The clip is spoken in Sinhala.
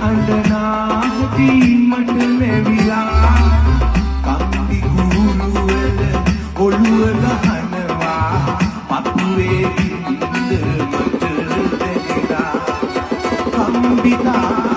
අඬනාහති මට නැවිලා කම්බි ගුරුවල ඔළුව ගහනවා පපුවේ ඉඳ මට දැනෙලා කම්බිලා